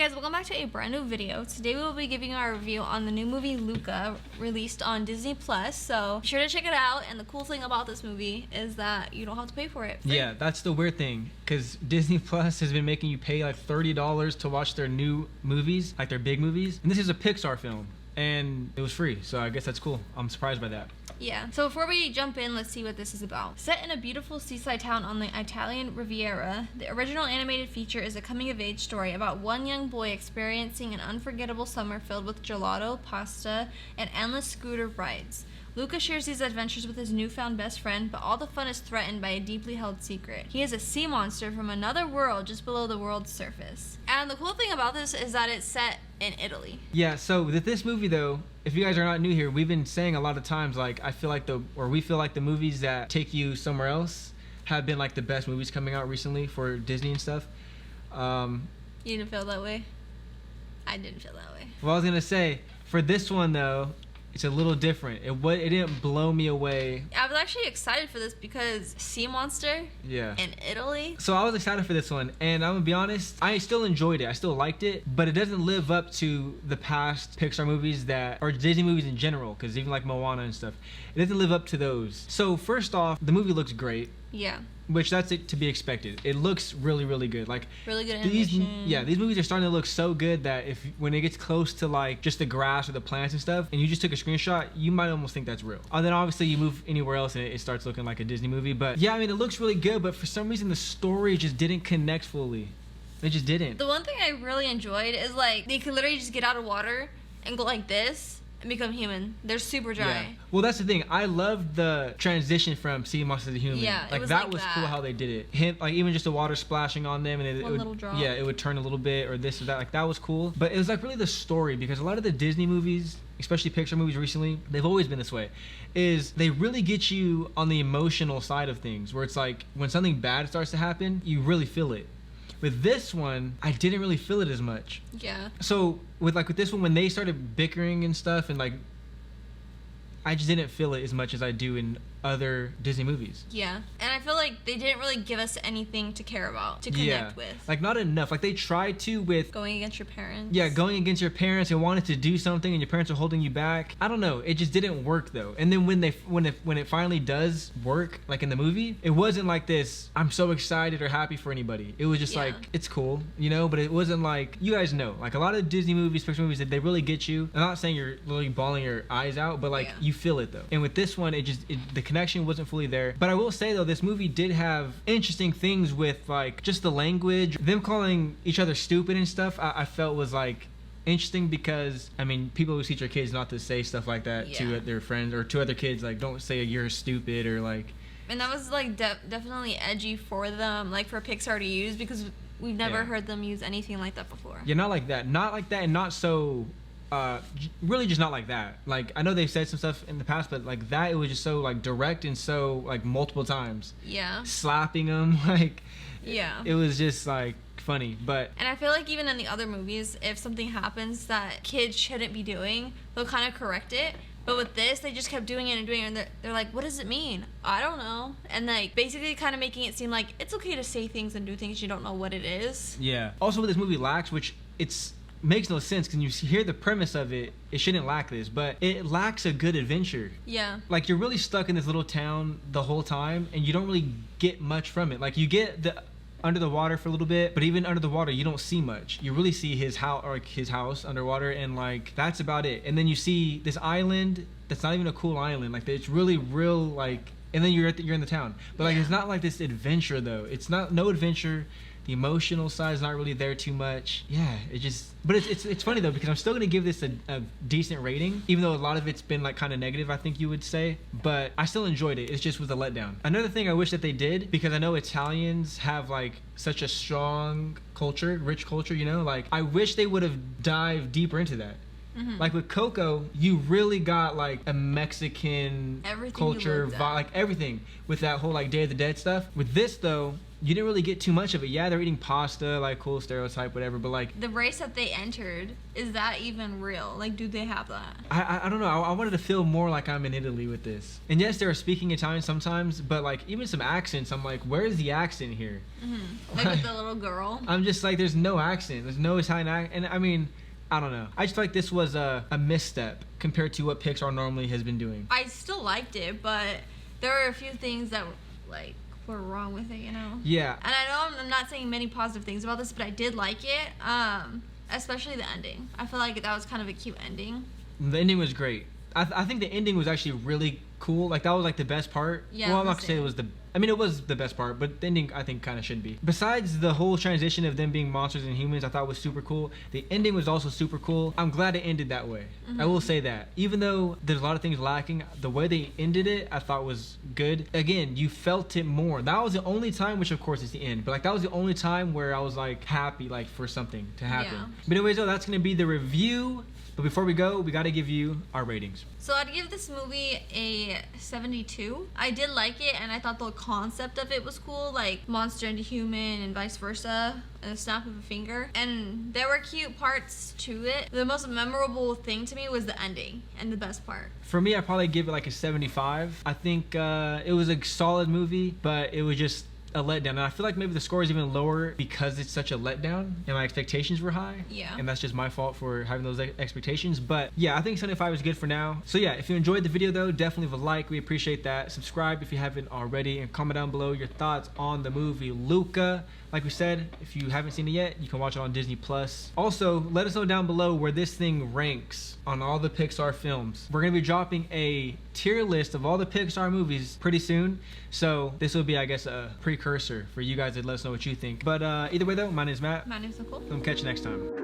guys, welcome back to a brand new video. Today we will be giving our review on the new movie LUCA, released on Disney Plus. So be sure to check it out. And the cool thing about this movie is that you don't have to pay for it. Yeah, that's the weird thing, because Disney Plus has been making you pay like $30 to watch their new movies, like their big movies. And this is a Pixar film, and it was free, so I guess that's cool. I'm surprised by that. Yeah, so before we jump in, let's see what this is about. Set in a beautiful seaside town on the Italian Riviera, the original animated feature is a coming-of-age story about one young boy experiencing an unforgettable summer filled with gelato, pasta, and endless scooter rides. Luca shares these adventures with his newfound best friend, but all the fun is threatened by a deeply held secret. He is a sea monster from another world just below the world's surface. And the cool thing about this is that it's set in Italy. Yeah, so with this movie though, if you guys are not new here, we've been saying a lot of times, like, we feel like the movies that take you somewhere else have been like the best movies coming out recently for Disney and stuff. You didn't feel that way? I didn't feel that way. Well, I was gonna say, for this one though, it's a little different. It didn't blow me away. I was actually excited for this because sea monster in Italy. So I was excited for this one, and I'm gonna be honest, I still enjoyed it. I still liked it, but it doesn't live up to the past Pixar movies or Disney movies in general, because even like Moana and stuff, it doesn't live up to those. So first off, the movie looks great. Yeah. Which that's it to be expected. It looks really, really good. Like really good animation. These movies are starting to look so good that when it gets close to like just the grass or the plants and stuff, and you just took a screenshot, you might almost think that's real. And then obviously you move anywhere else and it starts looking like a Disney movie. But yeah, I mean, it looks really good, but for some reason the story just didn't connect fully. It just didn't. The one thing I really enjoyed is like they could literally just get out of water and go like this and become human. They're super dry. Yeah. Well, that's the thing. I loved the transition from sea monster to human. Yeah, like that was cool how they did it. Like even just the water splashing on them, and it would, little drop. Yeah, it would turn a little bit or this or that. Like that was cool. But it was like really the story, because a lot of the Disney movies, especially Pixar movies recently, they've always been this way, is they really get you on the emotional side of things, where it's like when something bad starts to happen, you really feel it. With this one, I didn't really feel it as much. Yeah. So with this one, when they started bickering and stuff, and like, I just didn't feel it as much as I do in other Disney movies. Yeah. And I feel like they didn't really give us anything to care about, to connect with. Like not enough. Like they tried to with going against your parents. Yeah, going against your parents and wanted to do something and your parents are holding you back. I don't know. It just didn't work though. And then when it finally does work, like in the movie, it wasn't like this, I'm so excited or happy for anybody. It was just like, it's cool, you know, but it wasn't like, you guys know, like a lot of Disney movies, Pixar movies, they really get you. I'm not saying you're literally bawling your eyes out, but like you feel it though. And with this one, the connection wasn't fully there. But I will say though, this movie did have interesting things with like just the language, them calling each other stupid and stuff. I felt was like interesting, because I mean, people always teach their kids not to say stuff like that to their friends or to other kids. Like, don't say you're stupid or like. And that was like definitely edgy for them, like for Pixar to use, because we've never heard them use anything like that before. Yeah, not like that, and not so. Really just not like that. Like, I know they've said some stuff in the past, but like that, it was just so like direct and so like multiple times. Yeah. Slapping them, like. Yeah. It was just like funny, but. And I feel like even in the other movies, if something happens that kids shouldn't be doing, they'll kind of correct it. But with this, they just kept doing it and doing it, and they're like, what does it mean? I don't know. And like basically kind of making it seem like it's okay to say things and do things you don't know what it is. Yeah. Also, what this movie lacks, which makes no sense, because you hear the premise of it, it shouldn't lack this, but it lacks a good adventure. Yeah. Like you're really stuck in this little town the whole time, and you don't really get much from it. Like you get the under the water for a little bit, but even under the water you don't see much. You really see his house underwater, and like that's about it. And then you see this island that's not even a cool island. Like it's really real, like, and then you're in the town. But like it's not like this adventure though. It's no adventure. The emotional side is not really there too much. Yeah, but it's funny though, because I'm still gonna give this a decent rating, even though a lot of it's been like kind of negative, I think you would say. But I still enjoyed it. It's just was a letdown. Another thing I wish that they did, because I know Italians have like such a strong culture, rich culture, you know, like I wish they would have dived deeper into that. Mm-hmm. Like with Coco, you really got like a Mexican culture vibe, like everything with that whole like Day of the Dead stuff. With this though, you didn't really get too much of it. Yeah, they're eating pasta, like cool stereotype, whatever, but like the race that they entered, is that even real? Like, do they have that? I don't know. I wanted to feel more like I'm in Italy with this. And yes, they were speaking Italian sometimes, but like even some accents, I'm like, where's the accent here? Like with the little girl. I'm just like, there's no accent. There's no Italian accent. And I mean, I don't know. I just feel like this was a misstep compared to what Pixar normally has been doing. I still liked it, but there were a few things that like were wrong with it, you know? Yeah. And I know I'm not saying many positive things about this, but I did like it. Especially the ending. I feel like that was kind of a cute ending. The ending was great. I think the ending was actually really cool. Like, that was like the best part. Yeah, well, I'm not gonna say it was it was the best part, but the ending I think kind of should be. Besides the whole transition of them being monsters and humans, I thought was super cool. The ending was also super cool. I'm glad it ended that way. I will say that. Even though there's a lot of things lacking, the way they ended it, I thought was good. Again, you felt it more. That was the only time, which of course is the end, but like that was the only time where I was like happy like for something to happen. Yeah. But anyways, though, that's gonna be the review. But before we go, we got to give you our ratings. So I'd give this movie a 72. I did like it, and I thought the concept of it was cool, like monster into human and vice versa, and a snap of a finger. And there were cute parts to it. The most memorable thing to me was the ending, and the best part. For me, I'd probably give it like a 75. I think it was a solid movie, but it was just a letdown. And I feel like maybe the score is even lower because it's such a letdown and my expectations were high. Yeah. And that's just my fault for having those expectations. But yeah, I think 75 is good for now. So yeah, if you enjoyed the video though, definitely leave a like. We appreciate that. Subscribe if you haven't already, and comment down below your thoughts on the movie LUCA. Like we said, if you haven't seen it yet, you can watch it on Disney Plus. Also, let us know down below where this thing ranks on all the Pixar films. We're gonna be dropping a tier list of all the Pixar movies pretty soon. So this will be, I guess, a precursor for you guys to let us know what you think. But either way though, my name is Matt. My name's Nicole. We'll catch you next time.